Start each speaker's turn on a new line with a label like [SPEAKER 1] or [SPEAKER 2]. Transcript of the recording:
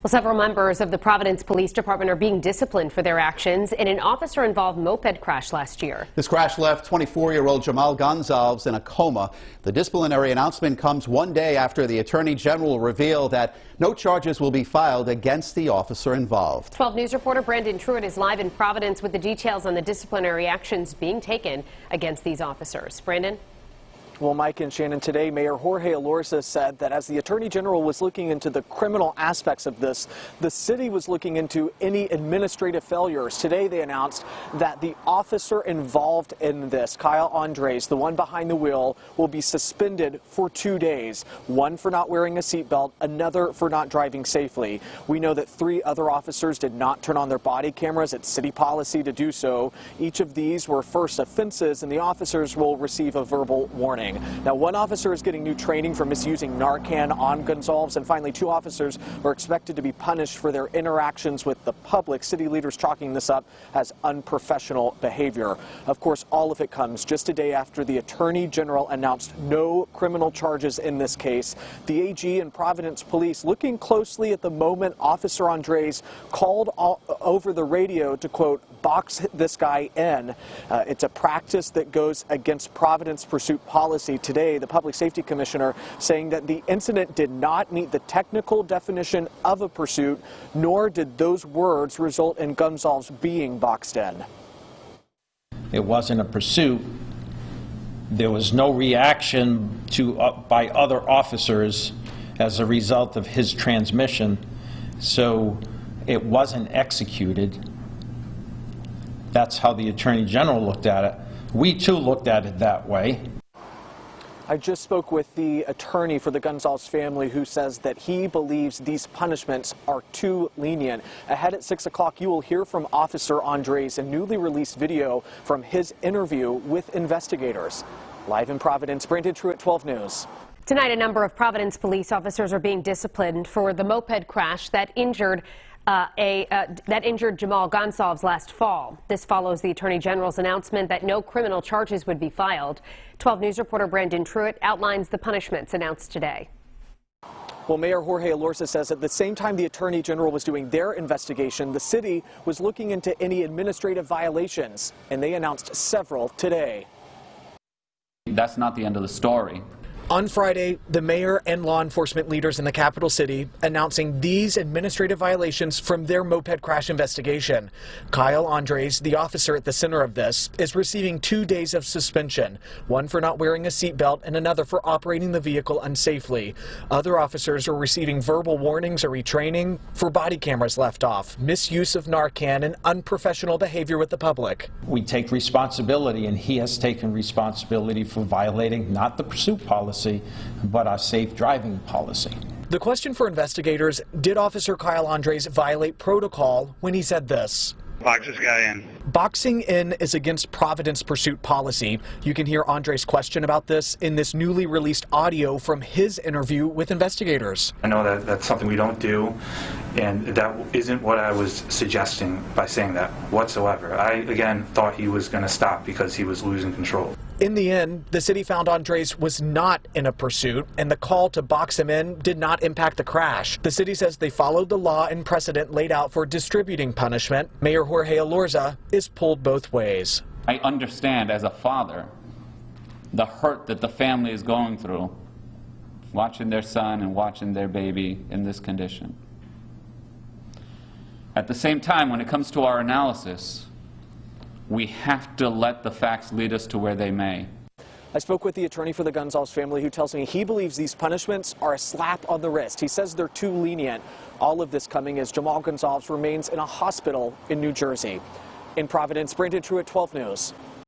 [SPEAKER 1] Well, several members of the Providence Police Department are being disciplined for their actions in an officer-involved moped crash last year.
[SPEAKER 2] This crash left 24-year-old Jhamal Gonsalves in a coma. The disciplinary announcement comes one day after the Attorney General revealed that no charges will be filed against the officer involved.
[SPEAKER 1] 12 News reporter Brandon Truitt is live in Providence with the details on the disciplinary actions being taken against these officers. Brandon?
[SPEAKER 3] Well, Mike and Shannon, today Mayor Jorge Elorza said that as the Attorney General was looking into the criminal aspects of this, the city was looking into any administrative failures. Today they announced that the officer involved in this, Kyle Andres, the one behind the wheel, will be suspended for 2 days. One for not wearing a seatbelt, another for not driving safely. We know that 3 other officers did not turn on their body cameras. It's city policy to do so. Each of these were first offenses, and the officers will receive a verbal warning. Now, one officer is getting new training for misusing Narcan on Gonsalves, and finally 2 officers are expected to be punished for their interactions with the public. City leaders chalking this up as unprofessional behavior. Of course, all of it comes just a day after the Attorney General announced no criminal charges in this case. The AG and Providence Police looking closely at the moment Officer Andres called over the radio to, quote, box this guy in. It's a practice that goes against Providence pursuit policy. Today, the Public Safety Commissioner saying that the incident did not meet the technical definition of a pursuit, nor did those words result in Gonsalves being boxed in.
[SPEAKER 4] It wasn't a pursuit. There was no reaction by other officers as a result of his transmission, so it wasn't executed. That's how the Attorney General looked at it. We too looked at it that way.
[SPEAKER 3] I just spoke with the attorney for the Gonsalves family, who says that he believes these punishments are too lenient. Ahead at 6 o'clock, you will hear from Officer Andres, a newly released video from his interview with investigators. Live in Providence, Brandon Truitt, 12 News.
[SPEAKER 1] Tonight, a number of Providence police officers are being disciplined for the moped crash that injured Jhamal Gonsalves last fall. This follows the Attorney General's announcement that no criminal charges would be filed. 12 News reporter Brandon Truitt outlines the punishments announced today.
[SPEAKER 3] Well, Mayor Jorge Elorza says at the same time the Attorney General was doing their investigation, the city was looking into any administrative violations, and they announced several today.
[SPEAKER 5] That's not the end of the story.
[SPEAKER 3] On Friday, the mayor and law enforcement leaders in the capital city announcing these administrative violations from their moped crash investigation. Kyle Andres, the officer at the center of this, is receiving 2 days of suspension, one for not wearing a seatbelt and another for operating the vehicle unsafely. Other officers are receiving verbal warnings or retraining for body cameras left off, misuse of Narcan, and unprofessional behavior with the public.
[SPEAKER 4] We take responsibility, and he has taken responsibility for violating not the pursuit policy, but our safe driving policy.
[SPEAKER 3] The question for investigators, did Officer Kyle Andres violate protocol when he said this?
[SPEAKER 6] Box this guy in. Boxing
[SPEAKER 3] in is against Providence pursuit policy. You can hear Andres' question about this in this newly released audio from his interview with investigators.
[SPEAKER 7] I know that that's something we don't do, and that isn't what I was suggesting by saying that whatsoever. I, again, thought he was going to stop because he was losing control.
[SPEAKER 3] In the end, the city found Andres was not in a pursuit, and the call to box him in did not impact the crash. The city says they followed the law and precedent laid out for distributing punishment. Mayor Jorge Elorza is pulled both ways.
[SPEAKER 5] I understand as a father the hurt that the family is going through, watching their son and watching their baby in this condition. At the same time, when it comes to our analysis, we have to let the facts lead us to where they may.
[SPEAKER 3] I spoke with the attorney for the Gonsalves family, who tells me he believes these punishments are a slap on the wrist. He says they're too lenient. All of this coming as Jhamal Gonsalves remains in a hospital in New Jersey. In Providence, Brandon Truitt, 12 News.